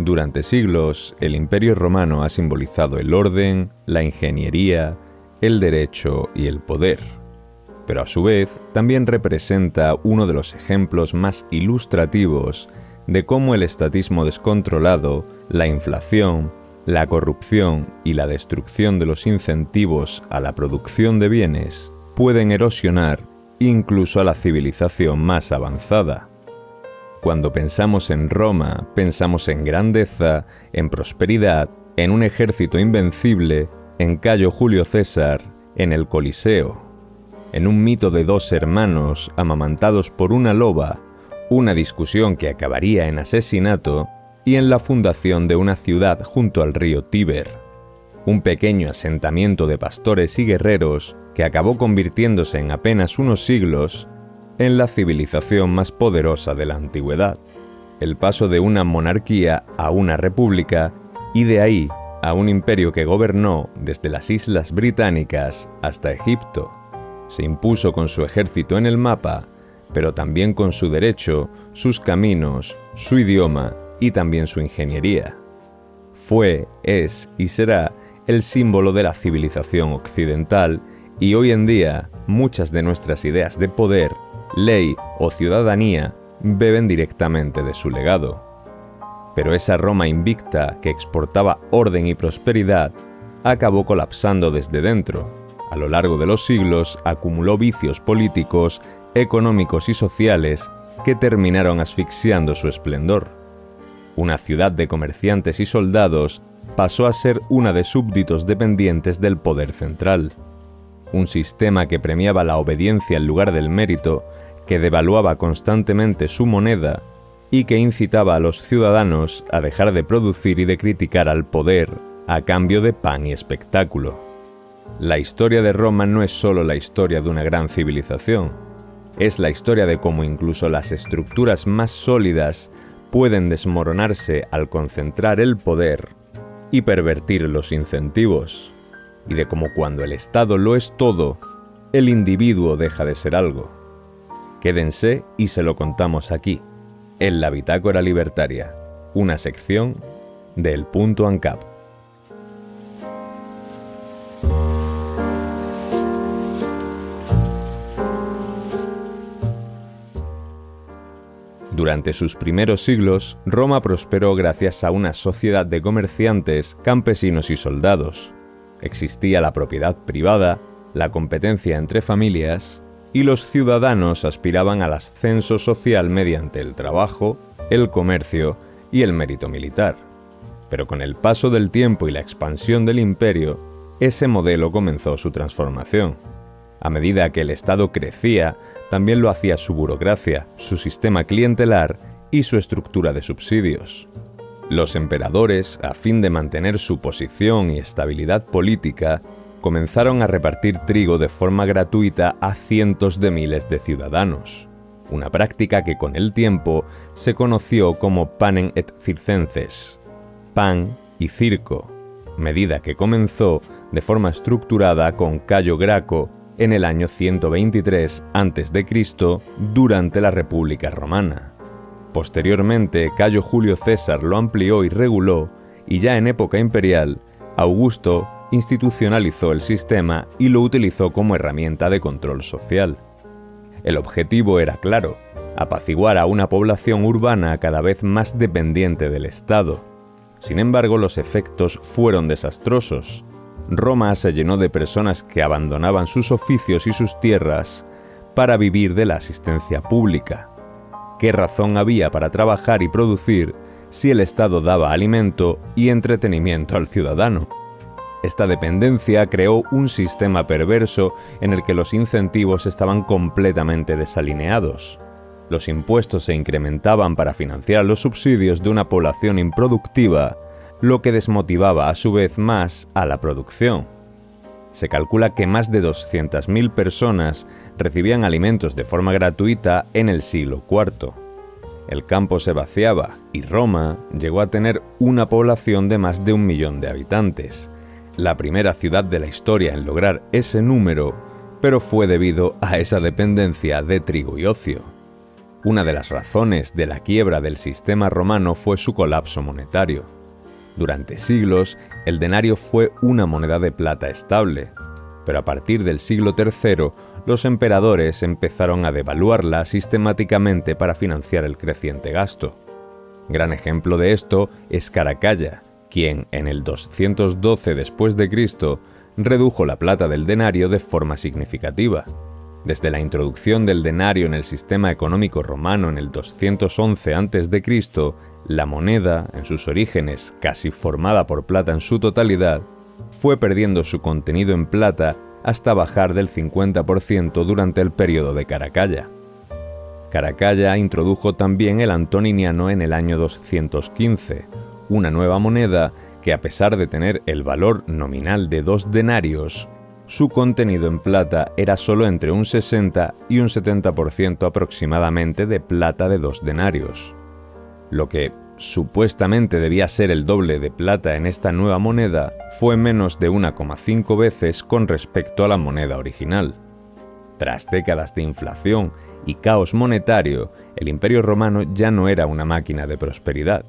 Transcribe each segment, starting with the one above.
Durante siglos, el Imperio Romano ha simbolizado el orden, la ingeniería, el derecho y el poder. Pero a su vez, también representa uno de los ejemplos más ilustrativos de cómo el estatismo descontrolado, la inflación, la corrupción y la destrucción de los incentivos a la producción de bienes pueden erosionar incluso a la civilización más avanzada. Cuando pensamos en Roma, pensamos en grandeza, en prosperidad, en un ejército invencible, en Cayo Julio César, en el Coliseo, en un mito de dos hermanos amamantados por una loba, una discusión que acabaría en asesinato, y en la fundación de una ciudad junto al río Tíber, un pequeño asentamiento de pastores y guerreros que acabó convirtiéndose en apenas unos siglos en la civilización más poderosa de la antigüedad. El paso de una monarquía a una república y de ahí a un imperio que gobernó desde las Islas Británicas hasta Egipto. Se impuso con su ejército en el mapa, pero también con su derecho, sus caminos, su idioma y también su ingeniería. Fue, es y será el símbolo de la civilización occidental y hoy en día muchas de nuestras ideas de poder, ley o ciudadanía beben directamente de su legado. Pero esa Roma invicta que exportaba orden y prosperidad acabó colapsando desde dentro. A lo largo de los siglos acumuló vicios políticos, económicos y sociales que terminaron asfixiando su esplendor. Una ciudad de comerciantes y soldados pasó a ser una de súbditos dependientes del poder central. Un sistema que premiaba la obediencia en lugar del mérito, que devaluaba constantemente su moneda y que incitaba a los ciudadanos a dejar de producir y de criticar al poder a cambio de pan y espectáculo. La historia de Roma no es solo la historia de una gran civilización, es la historia de cómo incluso las estructuras más sólidas pueden desmoronarse al concentrar el poder y pervertir los incentivos, y de cómo cuando el Estado lo es todo, el individuo deja de ser algo. Quédense y se lo contamos aquí, en la Bitácora Libertaria, una sección de El Punto ANCAP. Durante sus primeros siglos, Roma prosperó gracias a una sociedad de comerciantes, campesinos y soldados. Existía la propiedad privada, la competencia entre familias, y los ciudadanos aspiraban al ascenso social mediante el trabajo, el comercio y el mérito militar. Pero con el paso del tiempo y la expansión del imperio, ese modelo comenzó su transformación. A medida que el Estado crecía, también lo hacía su burocracia, su sistema clientelar y su estructura de subsidios. Los emperadores, a fin de mantener su posición y estabilidad política, comenzaron a repartir trigo de forma gratuita a cientos de miles de ciudadanos, una práctica que con el tiempo se conoció como panem et circenses, pan y circo, medida que comenzó de forma estructurada con Cayo Graco en el año 123 a.C. durante la República Romana. Posteriormente, Cayo Julio César lo amplió y reguló, y ya en época imperial, Augusto institucionalizó el sistema y lo utilizó como herramienta de control social. El objetivo era claro: apaciguar a una población urbana cada vez más dependiente del Estado. Sin embargo, los efectos fueron desastrosos. Roma se llenó de personas que abandonaban sus oficios y sus tierras para vivir de la asistencia pública. ¿Qué razón había para trabajar y producir si el Estado daba alimento y entretenimiento al ciudadano? Esta dependencia creó un sistema perverso en el que los incentivos estaban completamente desalineados. Los impuestos se incrementaban para financiar los subsidios de una población improductiva, lo que desmotivaba a su vez más a la producción. Se calcula que más de 200.000 personas recibían alimentos de forma gratuita en el siglo IV. El campo se vaciaba y Roma llegó a tener una población de más de 1 millón de habitantes, la primera ciudad de la historia en lograr ese número, pero fue debido a esa dependencia de trigo y ocio. Una de las razones de la quiebra del sistema romano fue su colapso monetario. Durante siglos, el denario fue una moneda de plata estable, pero a partir del siglo III, los emperadores empezaron a devaluarla sistemáticamente para financiar el creciente gasto. Gran ejemplo de esto es Caracalla, quien en el 212 después de Cristo redujo la plata del denario de forma significativa. Desde la introducción del denario en el sistema económico romano en el 211 a.C., la moneda, en sus orígenes casi formada por plata en su totalidad, fue perdiendo su contenido en plata hasta bajar del 50% durante el periodo de Caracalla. Caracalla introdujo también el antoniniano en el año 215, una nueva moneda que, a pesar de tener el valor nominal de 2 denarios, su contenido en plata era solo entre un 60 y un 70% aproximadamente de plata de 2 denarios. Lo que supuestamente debía ser el doble de plata en esta nueva moneda fue menos de 1,5 veces con respecto a la moneda original. Tras décadas de inflación y caos monetario, el Imperio Romano ya no era una máquina de prosperidad,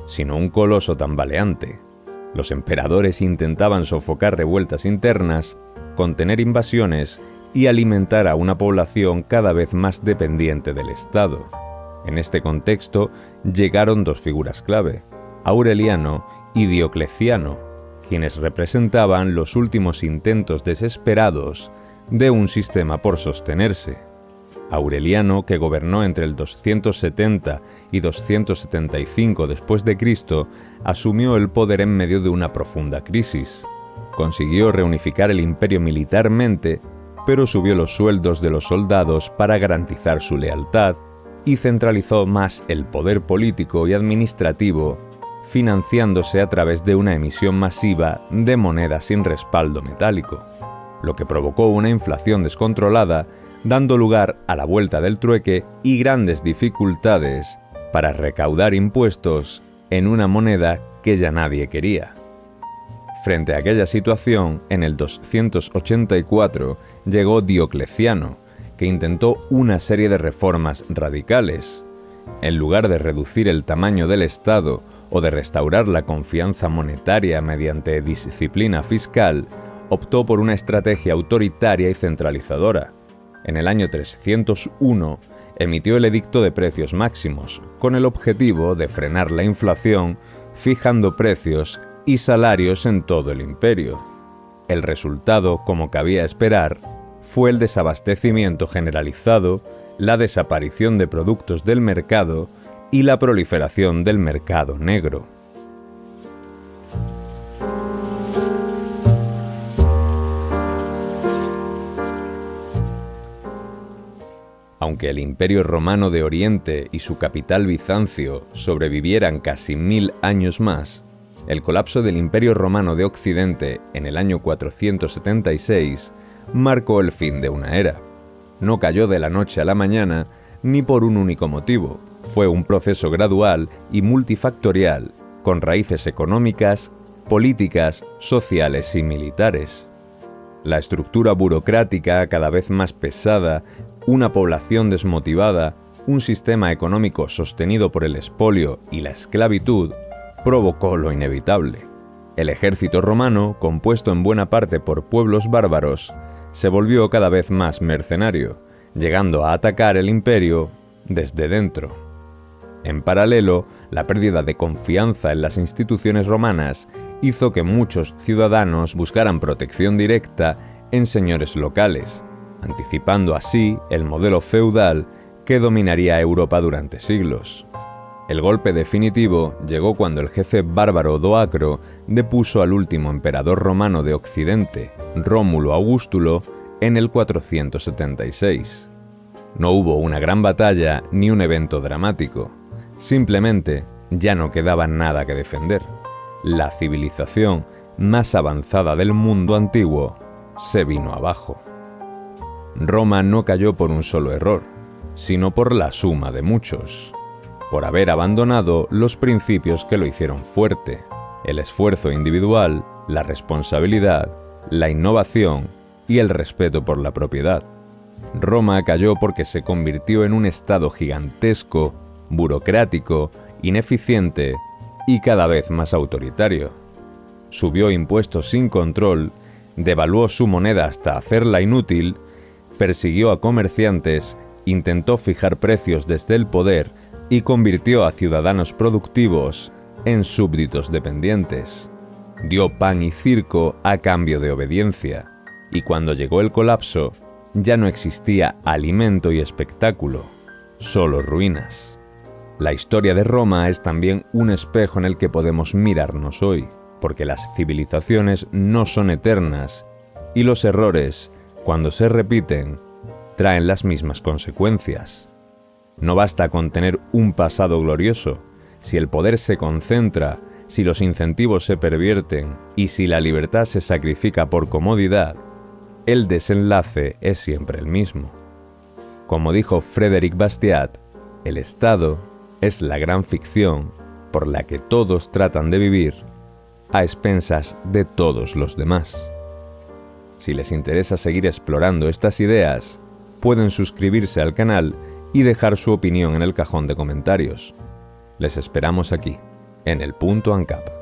sino un coloso tambaleante. Los emperadores intentaban sofocar revueltas internas, contener invasiones y alimentar a una población cada vez más dependiente del Estado. En este contexto llegaron 2 figuras clave, Aureliano y Diocleciano, quienes representaban los últimos intentos desesperados de un sistema por sostenerse. Aureliano, que gobernó entre el 270 y 275 después de Cristo, asumió el poder en medio de una profunda crisis. Consiguió reunificar el imperio militarmente, pero subió los sueldos de los soldados para garantizar su lealtad y centralizó más el poder político y administrativo, financiándose a través de una emisión masiva de moneda sin respaldo metálico, lo que provocó una inflación descontrolada, dando lugar a la vuelta del trueque y grandes dificultades para recaudar impuestos en una moneda que ya nadie quería. Frente a aquella situación, en el 284 llegó Diocleciano, que intentó una serie de reformas radicales. En lugar de reducir el tamaño del Estado o de restaurar la confianza monetaria mediante disciplina fiscal, optó por una estrategia autoritaria y centralizadora. En el año 301, emitió el Edicto de Precios Máximos, con el objetivo de frenar la inflación, fijando precios y salarios en todo el imperio. El resultado, como cabía esperar, fue el desabastecimiento generalizado, la desaparición de productos del mercado y la proliferación del mercado negro. Aunque el Imperio Romano de Oriente y su capital Bizancio sobrevivieran casi 1000 años más, el colapso del Imperio Romano de Occidente en el año 476 marcó el fin de una era. No cayó de la noche a la mañana ni por un único motivo. Fue un proceso gradual y multifactorial, con raíces económicas, políticas, sociales y militares. La estructura burocrática cada vez más pesada, una población desmotivada, un sistema económico sostenido por el expolio y la esclavitud, provocó lo inevitable. El ejército romano, compuesto en buena parte por pueblos bárbaros, se volvió cada vez más mercenario, llegando a atacar el imperio desde dentro. En paralelo, la pérdida de confianza en las instituciones romanas hizo que muchos ciudadanos buscaran protección directa en señores locales, anticipando así el modelo feudal que dominaría Europa durante siglos. El golpe definitivo llegó cuando el jefe bárbaro Doacro depuso al último emperador romano de Occidente, Rómulo Augustulo, en el 476. No hubo una gran batalla ni un evento dramático. Simplemente ya no quedaba nada que defender. La civilización más avanzada del mundo antiguo se vino abajo. Roma no cayó por un solo error, sino por la suma de muchos. Por haber abandonado los principios que lo hicieron fuerte: el esfuerzo individual, la responsabilidad, la innovación y el respeto por la propiedad. Roma cayó porque se convirtió en un estado gigantesco, burocrático, ineficiente y cada vez más autoritario. Subió impuestos sin control, devaluó su moneda hasta hacerla inútil, persiguió a comerciantes, intentó fijar precios desde el poder y convirtió a ciudadanos productivos en súbditos dependientes. Dio pan y circo a cambio de obediencia, y cuando llegó el colapso, ya no existía alimento y espectáculo, solo ruinas. La historia de Roma es también un espejo en el que podemos mirarnos hoy, porque las civilizaciones no son eternas y los errores, cuando se repiten, traen las mismas consecuencias. No basta con tener un pasado glorioso. Si el poder se concentra, si los incentivos se pervierten y si la libertad se sacrifica por comodidad, el desenlace es siempre el mismo. Como dijo Frédéric Bastiat, el Estado es la gran ficción por la que todos tratan de vivir a expensas de todos los demás. Si les interesa seguir explorando estas ideas, pueden suscribirse al canal y dejar su opinión en el cajón de comentarios. Les esperamos aquí, en el Punto ANCAP.